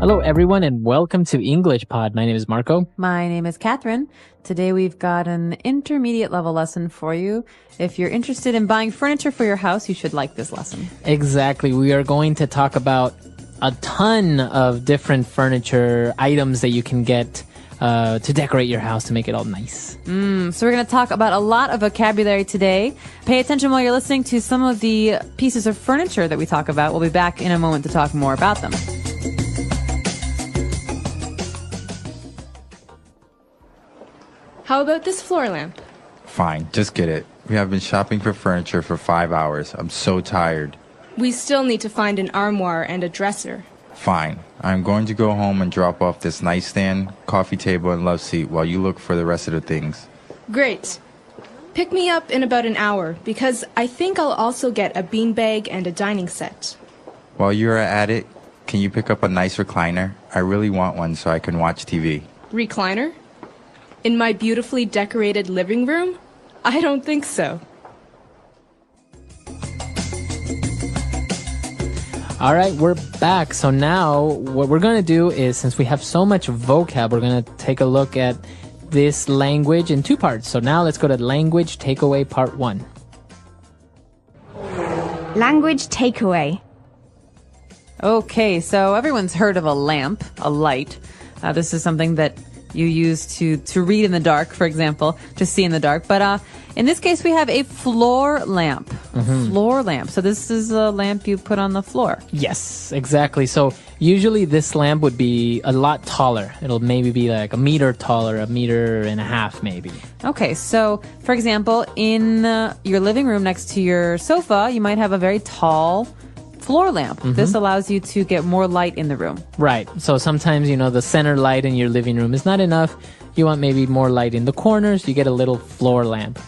Hello, everyone, and welcome to English Pod. My name is Marco. My name is Catherine. Today we've got an intermediate level lesson for you. If you're interested in buying furniture for your house, you should like this lesson. Exactly. We are going to talk about a ton of different furniture items that you can get to decorate your house to make it all nice. So we're going to talk about a lot of vocabulary today. Pay attention while you're listening to some of the pieces of furniture that we talk about. We'll be back in a moment to talk more about them. How about this floor lamp? Fine, just get it. We have been shopping for furniture for 5 hours. I'm so tired. We still need to find an armoire and a dresser. Fine. I'm going to go home and drop off this nightstand, coffee table, and love seat while you look for the rest of the things. Great. Pick me up in about an hour, because I think I'll also get a beanbag and a dining set. While you're at it, can you pick up a nice recliner? I really want one so I can watch TV. Recliner? In my beautifully decorated living room? I don't think so. All right, we're back. So now what we're going to do is, since we have so much vocab, we're going to take a look at this language in two parts. So now let's go to language takeaway part 1. Language takeaway. Okay, so everyone's heard of a lamp, a light. This is something that you use to read in the dark, for example, to see in the dark. But in this case, we have a floor lamp. Floor lamp. So this is a lamp you put on the floor. Yes, exactly. So usually this lamp would be a lot taller. It'll maybe be like a meter taller, a meter and a half maybe. Okay, so for example, in your living room next to your sofa, you might have a very tall floor lamp. This allows you to get more light in the room. Right. So sometimes, the center light in your living room is not enough. You want maybe more light in the corners. You get a little floor lamp.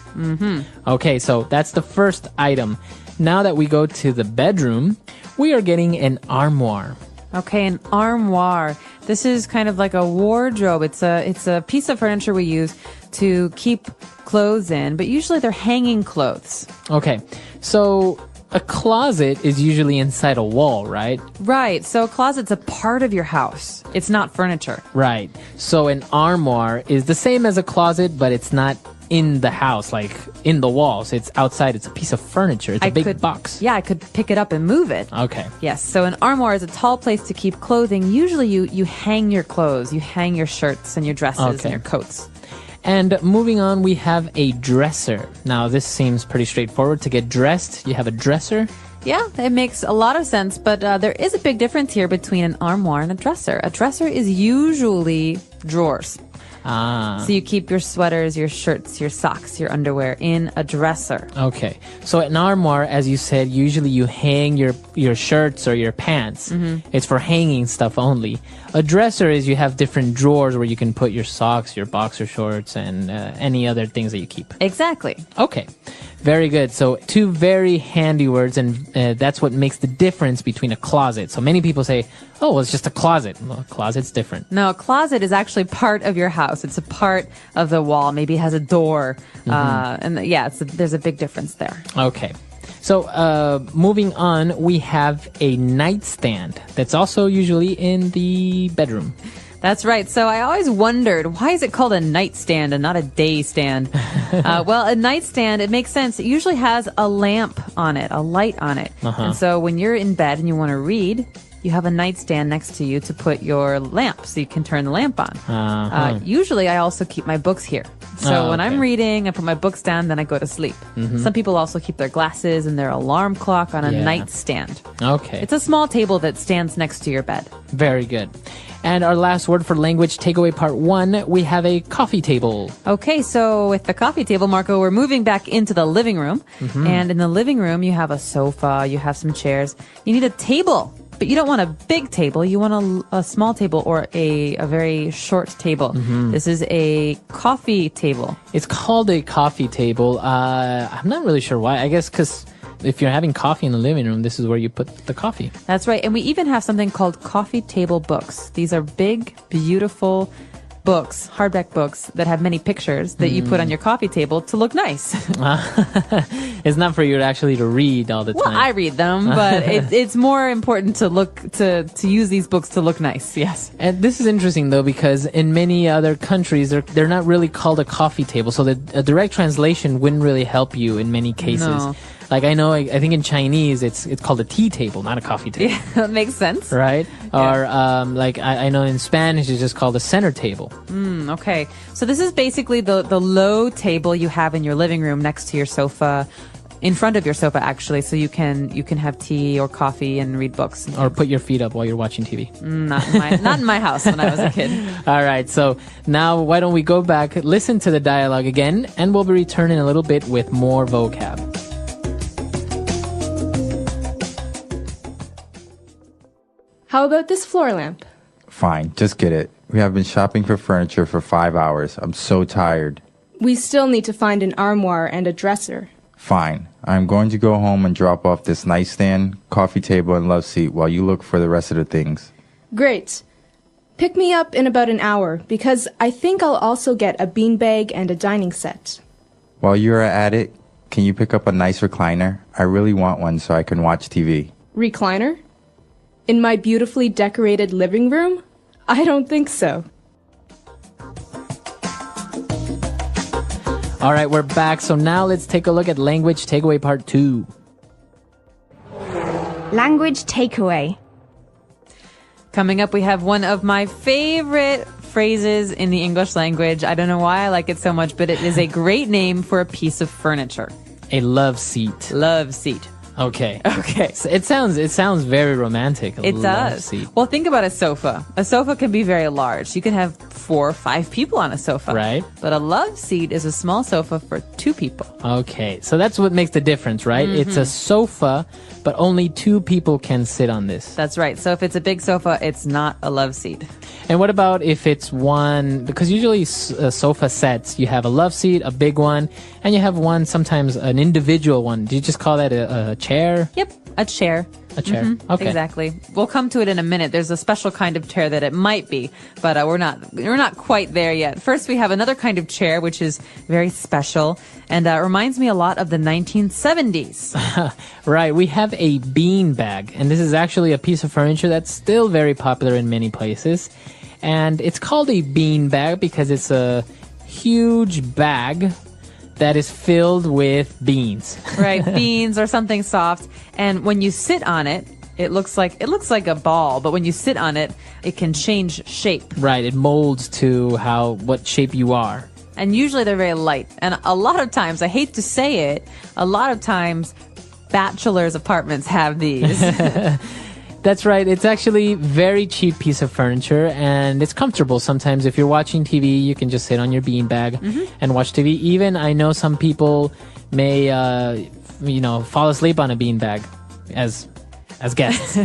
Okay, so that's the first item. Now that we go to the bedroom, we are getting an armoire. Okay, an armoire. This is kind of like a wardrobe. It's a piece of furniture we use to keep clothes in, but usually they're hanging clothes. Okay, so a closet is usually inside a wall, right? Right. So a closet's a part of your house. It's not furniture. Right. So an armoire is the same as a closet, but it's not in the house, like in the walls. It's outside. It's a piece of furniture. It's a big box. Yeah, I could pick it up and move it. Okay. Yes. So an armoire is a tall place to keep clothing. Usually you hang your clothes. You hang your shirts and your dresses and your coats. And moving on, we have a dresser. Now, this seems pretty straightforward. To get dressed, you have a dresser. Yeah, it makes a lot of sense, but there is a big difference here between an armoire and a dresser. A dresser is usually drawers. So you keep your sweaters, your shirts, your socks, your underwear in a dresser. Okay. So an armoire, as you said, usually you hang your shirts or your pants. It's for hanging stuff only. A dresser is you have different drawers where you can put your socks, your boxer shorts, and any other things that you keep. Exactly. Okay. Very good. So two very handy words, and that's what makes the difference between a closet. So many people say, oh, well, it's just a closet. Well, a closet's different. No, a closet is actually part of your house. It's a part of the wall. Maybe it has a door. There's a big difference there. Okay. So moving on, we have a nightstand that's also usually in the bedroom. That's right. So I always wondered, why is it called a nightstand and not a day stand? Well, a nightstand, it makes sense. It usually has a lamp on it, a light on it. And so when you're in bed and you want to read, you have a nightstand next to you to put your lamp so you can turn the lamp on. Usually I also keep my books here. So when I'm reading, I put my books down, then I go to sleep. Some people also keep their glasses and their alarm clock on a nightstand. Okay. It's a small table that stands next to your bed. Very good. And our last word for language takeaway part 1, we have a coffee table. Okay, so with the coffee table, Marco, we're moving back into the living room. And in the living room, you have a sofa, you have some chairs. You need a table. But you don't want a big table. You want a small table or a very short table. This is a coffee table. It's called a coffee table. I'm not really sure why. I guess because if you're having coffee in the living room, this is where you put the coffee. That's right. And we even have something called coffee table books. These are big, beautiful books, hardback books that have many pictures that you put on your coffee table to look nice. It's not for you to read all the time. Well, I read them, but it's more important to use these books to look nice. Yes. And this is interesting though, because in many other countries, they're not really called a coffee table. So a direct translation wouldn't really help you in many cases. No. Like I think in Chinese, it's called a tea table, not a coffee table. Yeah, that makes sense. Right? Yeah. Or I know in Spanish, it's just called a center table. Okay. So this is basically the low table you have in your living room next to your sofa, in front of your sofa actually, so you can have tea or coffee and read books. Or put your feet up while you're watching TV. Not in my house when I was a kid. All right, so now why don't we go back, listen to the dialogue again, and we'll be returning a little bit with more vocab. How about this floor lamp? Fine, just get it. We have been shopping for furniture for 5 hours. I'm so tired. We still need to find an armoire and a dresser. Fine. I'm going to go home and drop off this nightstand, coffee table, and love seat while you look for the rest of the things. Great. Pick me up in about an hour, because I think I'll also get a beanbag and a dining set. While you're at it, can you pick up a nice recliner? I really want one so I can watch TV. Recliner? In my beautifully decorated living room? I don't think so. All right, we're back. So now let's take a look at language takeaway part 2. Language takeaway. Coming up, we have one of my favorite phrases in the English language. I don't know why I like it so much, but it is a great name for a piece of furniture. A love seat. Love seat. Okay. Okay. So it sounds very romantic. It does. Seat. Well, think about a sofa. A sofa can be very large. You can have 4 or 5 people on a sofa. Right. But a love seat is a small sofa for 2 people. Okay. So that's what makes the difference, right? It's a sofa, but only 2 people can sit on this. That's right. So if it's a big sofa, it's not a love seat. And what about if it's one, because usually sofa sets, you have a love seat, a big one, and you have one, sometimes an individual one. Do you just call that a chair? Yep. A chair. A chair. Okay. Exactly. We'll come to it in a minute. There's a special kind of chair that it might be, but we're not quite there yet. First, we have another kind of chair, which is very special and reminds me a lot of the 1970s. Right. We have a bean bag, and this is actually a piece of furniture that's still very popular in many places. And it's called a bean bag because it's a huge bag that is filled with beans. Right, beans or something soft. And when you sit on it, it looks like a ball, but when you sit on it, it can change shape. Right, it molds to what shape you are. And usually they're very light. And a lot of times, I hate to say it, a lot of times bachelors' apartments have these. That's right. It's actually very cheap piece of furniture, and it's comfortable. Sometimes if you're watching TV, you can just sit on your beanbag and watch TV. Even I know some people may, fall asleep on a beanbag as guests.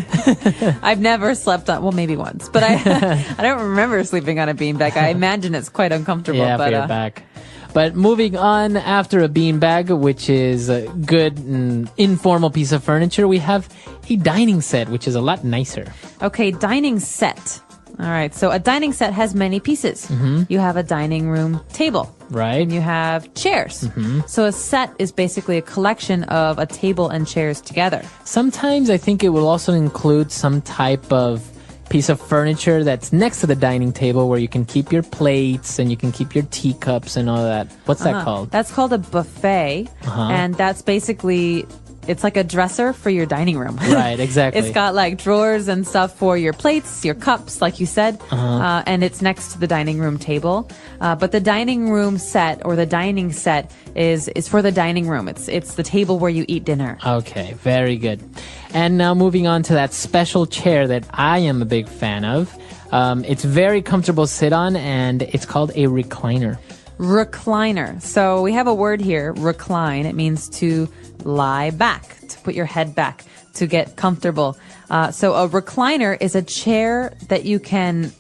I've never slept on, well, maybe once, but I don't remember sleeping on a beanbag. I imagine it's quite uncomfortable. Yeah, but, for your back. But moving on, after a beanbag, which is a good and informal piece of furniture, we have a dining set, which is a lot nicer. Okay, dining set. All right, so a dining set has many pieces. You have a dining room table. Right. And you have chairs. So a set is basically a collection of a table and chairs together. Sometimes I think it will also include some type of piece of furniture that's next to the dining table where you can keep your plates and you can keep your teacups and all that. What's that called? That's called a buffet. And that's basically, it's like a dresser for your dining room. Right, exactly. It's got like drawers and stuff for your plates, your cups, like you said. And it's next to the dining room table. But the dining room set or the dining set is for the dining room. It's the table where you eat dinner. Okay, very good. And now moving on to that special chair that I am a big fan of. It's very comfortable to sit on, and it's called a recliner. Recliner. So we have a word here, recline. It means to lie back, to put your head back, to get comfortable. So a recliner is a chair that you can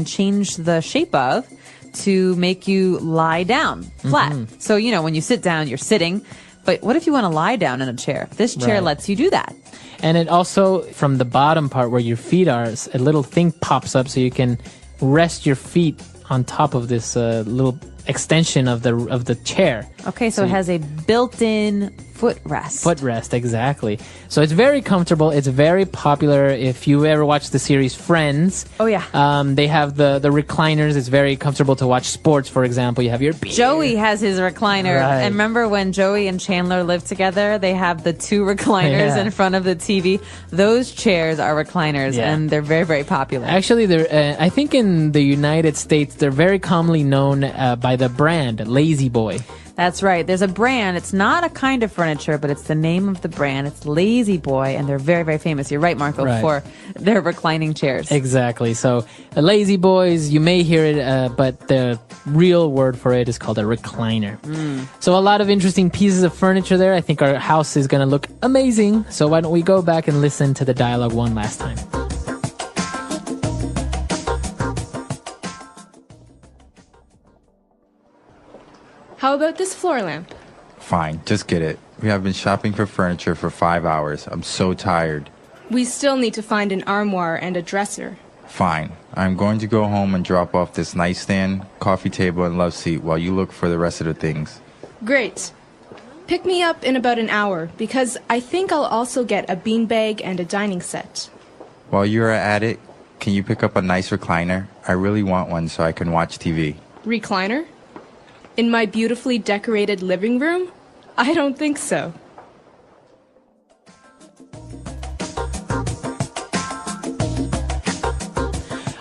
change the shape of to make you lie down flat. So, when you sit down, you're sitting. But what if you want to lie down in a chair? This chair lets you do that. And it also, from the bottom part where your feet are, a little thing pops up so you can rest your feet on top of this little extension of the chair. Okay, so it has a built-in footrest. Footrest, exactly. So it's very comfortable. It's very popular. If you ever watched the series Friends, Oh, yeah. they have the recliners. It's very comfortable to watch sports, for example. You have your beer. Joey has his recliner. Right. And remember when Joey and Chandler lived together, they have the two recliners Yeah. in front of the TV. Those chairs are recliners, Yeah. and they're very, very popular. Actually, I think in the United States, they're very commonly known by the brand Lazy Boy. That's right. There's a brand. It's not a kind of furniture, but it's the name of the brand. It's Lazy Boy, and they're very, very famous. You're right, Marco, Right. for their reclining chairs. Exactly. So Lazy Boys, you may hear it, but the real word for it is called a recliner. So a lot of interesting pieces of furniture there. I think our house is going to look amazing. So why don't we go back and listen to the dialogue one last time. How about this floor lamp? Fine, just get it. We have been shopping for furniture for 5 hours. I'm so tired. We still need to find an armoire and a dresser. Fine, I'm going to go home and drop off this nightstand, coffee table, and love seat while you look for the rest of the things. Great. Pick me up in about an hour, because I think I'll also get a beanbag and a dining set. While you're at it, can you pick up a nice recliner? I really want one so I can watch TV. Recliner? In my beautifully decorated living room? I don't think so.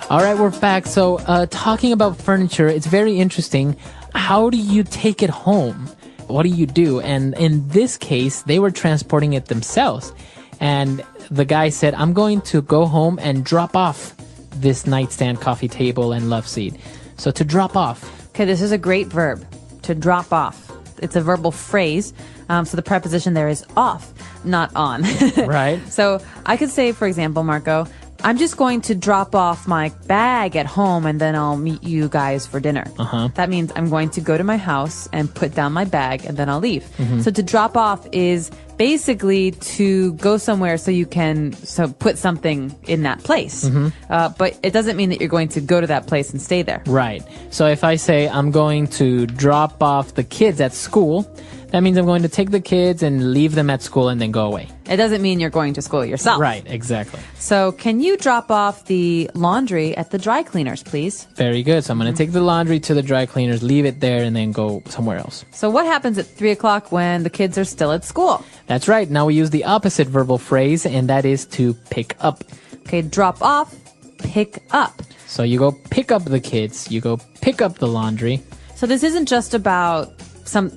All right, we're back. So talking about furniture, it's very interesting. How do you take it home? What do you do? And in this case, they were transporting it themselves. And the guy said, I'm going to go home and drop off this nightstand, coffee table, and love seat. So to drop off. Okay, this is a great verb, to drop off. It's a verbal phrase, so the preposition there is off, not on. Right. So I could say, for example, Marco, I'm just going to drop off my bag at home and then I'll meet you guys for dinner. That means I'm going to go to my house and put down my bag and then I'll leave. So to drop off is basically to go somewhere so you can put something in that place. But it doesn't mean that you're going to go to that place and stay there. Right. So if I say I'm going to drop off the kids at school, that means I'm going to take the kids and leave them at school and then go away. It doesn't mean you're going to school yourself. Right, exactly. So can you drop off the laundry at the dry cleaners, please? Very good. So I'm going to take the laundry to the dry cleaners, leave it there, and then go somewhere else. So what happens at 3 o'clock when the kids are still at school? That's right. Now we use the opposite verbal phrase, and that is to pick up. Okay, drop off, pick up. So you go pick up the kids, you go pick up the laundry. So this isn't just about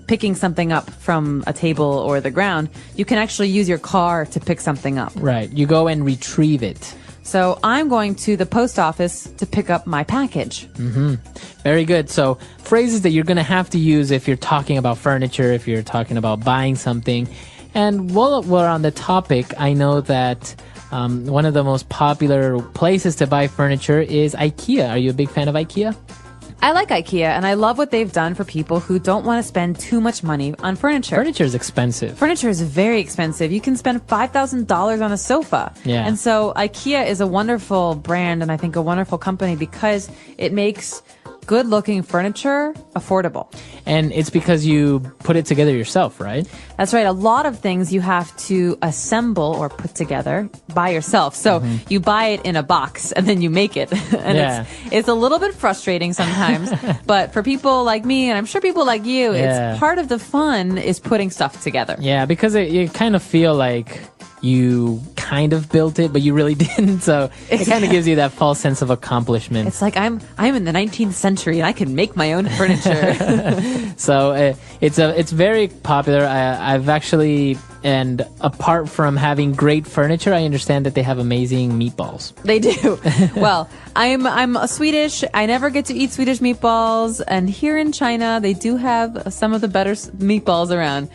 picking something up from a table or the ground. You can actually use your car to pick something up. Right. You go and retrieve it. So I'm going to the post office to pick up my package. Very good. So phrases that you're going to have to use if you're talking about furniture, if you're talking about buying something. And while we're on the topic, I know that one of the most popular places to buy furniture is IKEA. Are you a big fan of IKEA? I like IKEA, and I love what they've done for people who don't want to spend too much money on furniture. Furniture is expensive. Furniture is very expensive. You can spend $5,000 on a sofa. Yeah. And so IKEA is a wonderful brand and I think a wonderful company because it makes good-looking furniture affordable. And it's because you put it together yourself, right? That's right. A lot of things you have to assemble or put together by yourself. So you buy it in a box and then you make it. And it's a little bit frustrating sometimes. But for people like me, and I'm sure people like you, it's part of the fun is putting stuff together. Yeah, because you kind of feel like you kind of built it, but you really didn't. So it kind of gives you that false sense of accomplishment. It's like I'm in the 19th century and I can make my own furniture. So it's very popular. I've actually, and apart from having great furniture, I understand that they have amazing meatballs. They do. Well, I'm a Swedish. I never get to eat Swedish meatballs, and here in China, they do have some of the better meatballs around.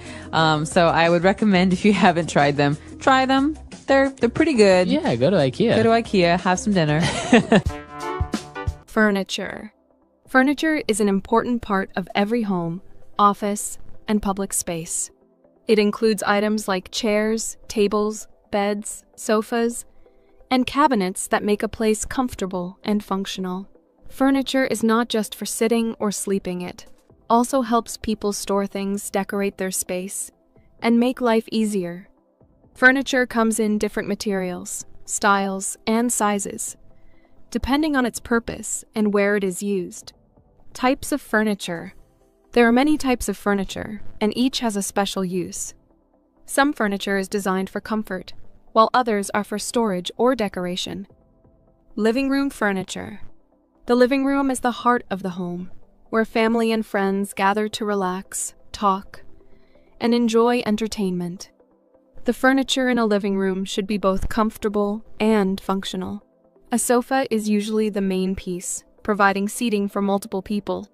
So I would recommend if you haven't tried them, try them. They're pretty good. Yeah, go to IKEA. Go to IKEA, have some dinner. Furniture. Furniture is an important part of every home, office, and public space. It includes items like chairs, tables, beds, sofas, and cabinets that make a place comfortable and functional. Furniture is not just for sitting or sleeping, it also helps people store things, decorate their space, and make life easier. Furniture comes in different materials, styles, and sizes, depending on its purpose and where it is used. Types of furniture. There are many types of furniture, and each has a special use. Some furniture is designed for comfort, while others are for storage or decoration. Living room furniture. The living room is the heart of the home, where family and friends gather to relax, talk, and enjoy entertainment. The furniture in a living room should be both comfortable and functional. A sofa is usually the main piece, providing seating for multiple people.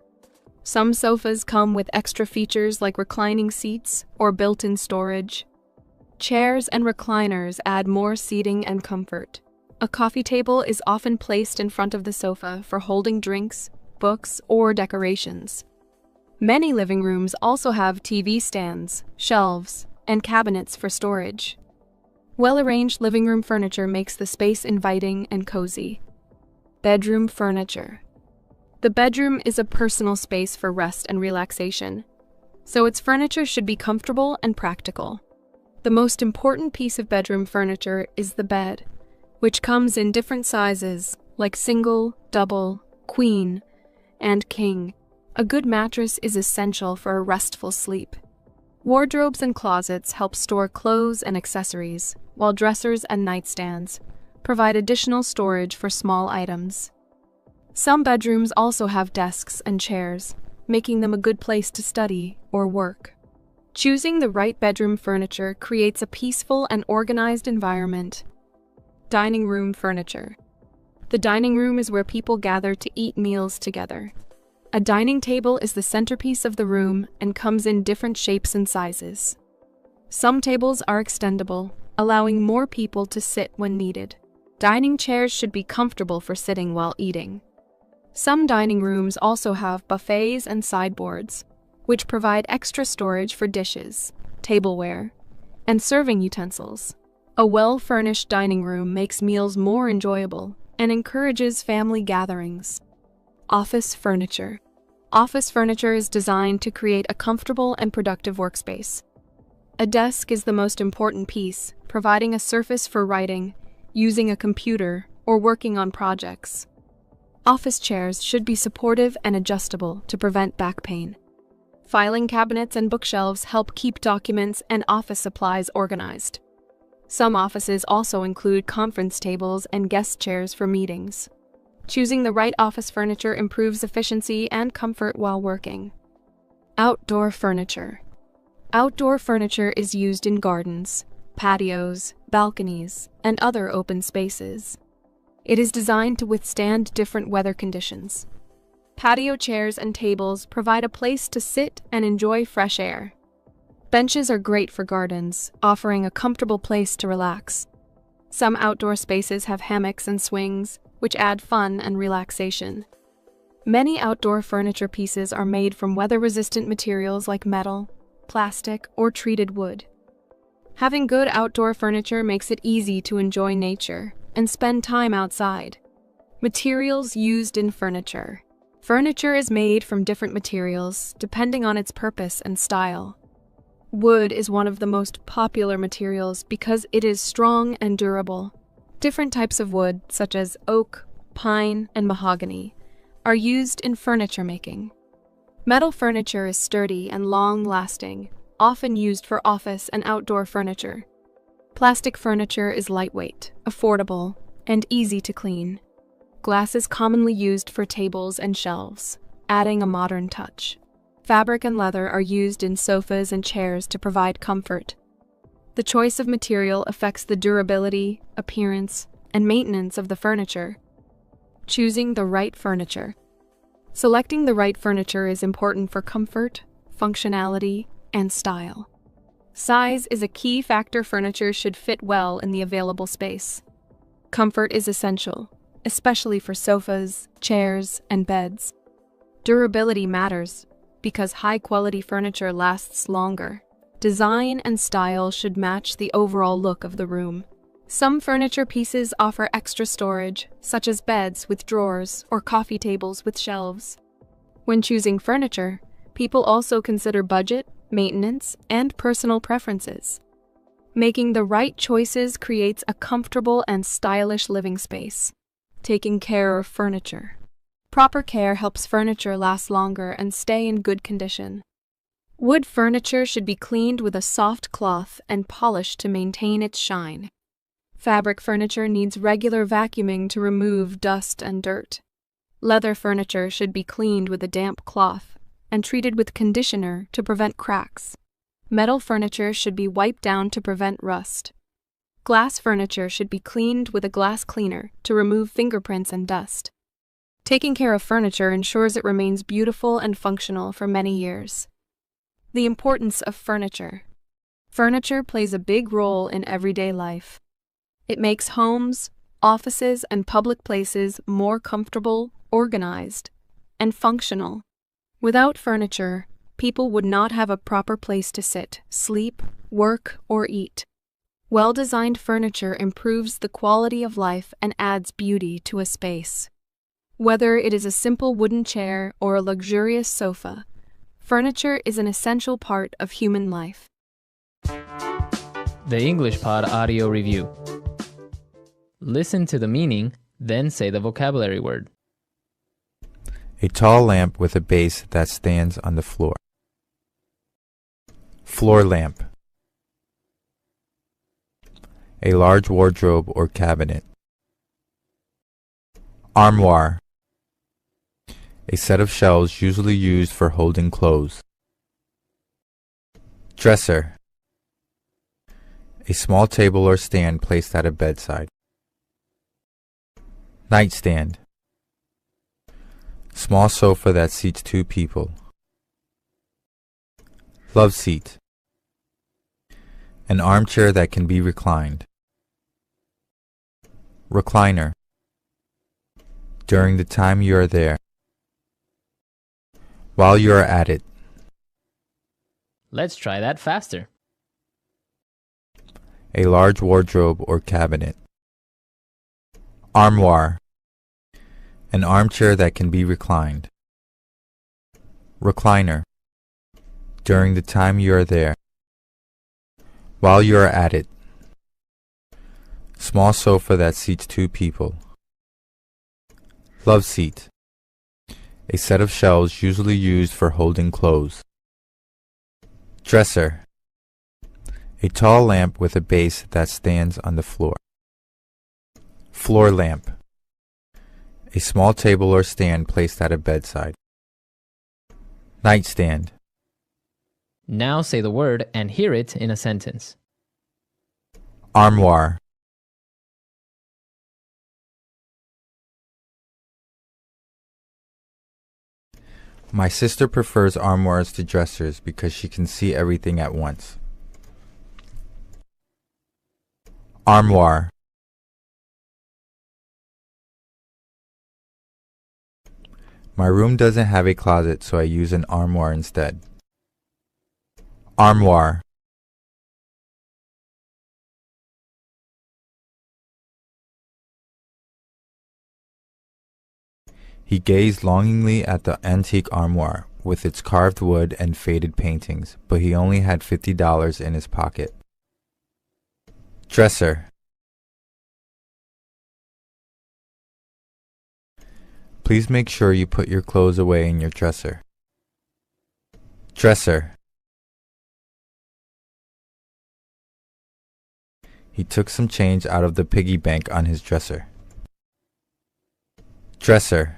Some sofas come with extra features like reclining seats or built-in storage. Chairs and recliners add more seating and comfort. A coffee table is often placed in front of the sofa for holding drinks, books, or decorations. Many living rooms also have TV stands, shelves, and cabinets for storage. Well-arranged living room furniture makes the space inviting and cozy. Bedroom furniture. The bedroom is a personal space for rest and relaxation, so its furniture should be comfortable and practical. The most important piece of bedroom furniture is the bed, which comes in different sizes like single, double, queen, and king. A good mattress is essential for a restful sleep. Wardrobes and closets help store clothes and accessories, while dressers and nightstands provide additional storage for small items. Some bedrooms also have desks and chairs, making them a good place to study or work. Choosing the right bedroom furniture creates a peaceful and organized environment. Dining room furniture. The dining room is where people gather to eat meals together. A dining table is the centerpiece of the room and comes in different shapes and sizes. Some tables are extendable, allowing more people to sit when needed. Dining chairs should be comfortable for sitting while eating. Some dining rooms also have buffets and sideboards, which provide extra storage for dishes, tableware, and serving utensils. A well-furnished dining room makes meals more enjoyable and encourages family gatherings. Office furniture. Office furniture is designed to create a comfortable and productive workspace. A desk is the most important piece, providing a surface for writing, using a computer, or working on projects. Office chairs should be supportive and adjustable to prevent back pain. Filing cabinets and bookshelves help keep documents and office supplies organized. Some offices also include conference tables and guest chairs for meetings. Choosing the right office furniture improves efficiency and comfort while working. Outdoor furniture. Outdoor furniture is used in gardens, patios, balconies, and other open spaces. It is designed to withstand different weather conditions. Patio chairs and tables provide a place to sit and enjoy fresh air. Benches are great for gardens, offering a comfortable place to relax. Some outdoor spaces have hammocks and swings, which add fun and relaxation. Many outdoor furniture pieces are made from weather-resistant materials like metal, plastic, or treated wood. Having good outdoor furniture makes it easy to enjoy nature and spend time outside. Materials used in furniture. Furniture is made from different materials, depending on its purpose and style. Wood is one of the most popular materials because it is strong and durable. Different types of wood, such as oak, pine, and mahogany, are used in furniture making. Metal furniture is sturdy and long-lasting, often used for office and outdoor furniture. Plastic furniture is lightweight, affordable, and easy to clean. Glass is commonly used for tables and shelves, adding a modern touch. Fabric and leather are used in sofas and chairs to provide comfort. The choice of material affects the durability, appearance, and maintenance of the furniture. Choosing the right furniture. Selecting the right furniture is important for comfort, functionality, and style. Size is a key factor. Furniture should fit well in the available space. Comfort is essential, especially for sofas, chairs, and beds. Durability matters because high-quality furniture lasts longer. Design and style should match the overall look of the room. Some furniture pieces offer extra storage, such as beds with drawers or coffee tables with shelves. When choosing furniture, people also consider budget, maintenance, and personal preferences. Making the right choices creates a comfortable and stylish living space. Taking care of furniture. Proper care helps furniture last longer and stay in good condition. Wood furniture should be cleaned with a soft cloth and polished to maintain its shine. Fabric furniture needs regular vacuuming to remove dust and dirt. Leather furniture should be cleaned with a damp cloth and treated with conditioner to prevent cracks. Metal furniture should be wiped down to prevent rust. Glass furniture should be cleaned with a glass cleaner to remove fingerprints and dust. Taking care of furniture ensures it remains beautiful and functional for many years. The importance of furniture. Furniture plays a big role in everyday life. It makes homes, offices, and public places more comfortable, organized, and functional. Without furniture, people would not have a proper place to sit, sleep, work, or eat. Well-designed furniture improves the quality of life and adds beauty to a space. Whether it is a simple wooden chair or a luxurious sofa, furniture is an essential part of human life. The English Pod Audio Review. Listen to the meaning, then say the vocabulary word. A tall lamp with a base that stands on the floor. Floor lamp. A large wardrobe or cabinet. Armoire. A set of shelves usually used for holding clothes. Dresser. A small table or stand placed at a bedside. Nightstand. Small sofa that seats two people. Love seat. An armchair that can be reclined. Recliner. During the time you are there. While you are at it. Let's try that faster. A large wardrobe or cabinet. Armoire. An armchair that can be reclined. Recliner. During the time you are there. While you are at it. Small sofa that seats two people. Love seat. A set of shelves usually used for holding clothes. Dresser. A tall lamp with a base that stands on the floor. Floor lamp. A small table or stand placed at a bedside. Nightstand. Now say the word and hear it in a sentence. Armoire. My sister prefers armoires to dressers because she can see everything at once. Armoire. My room doesn't have a closet, so I use an armoire instead. Armoire. He gazed longingly at the antique armoire with its carved wood and faded paintings, but he only had $50 in his pocket. Dresser. Please make sure you put your clothes away in your dresser. Dresser. He took some change out of the piggy bank on his dresser. Dresser.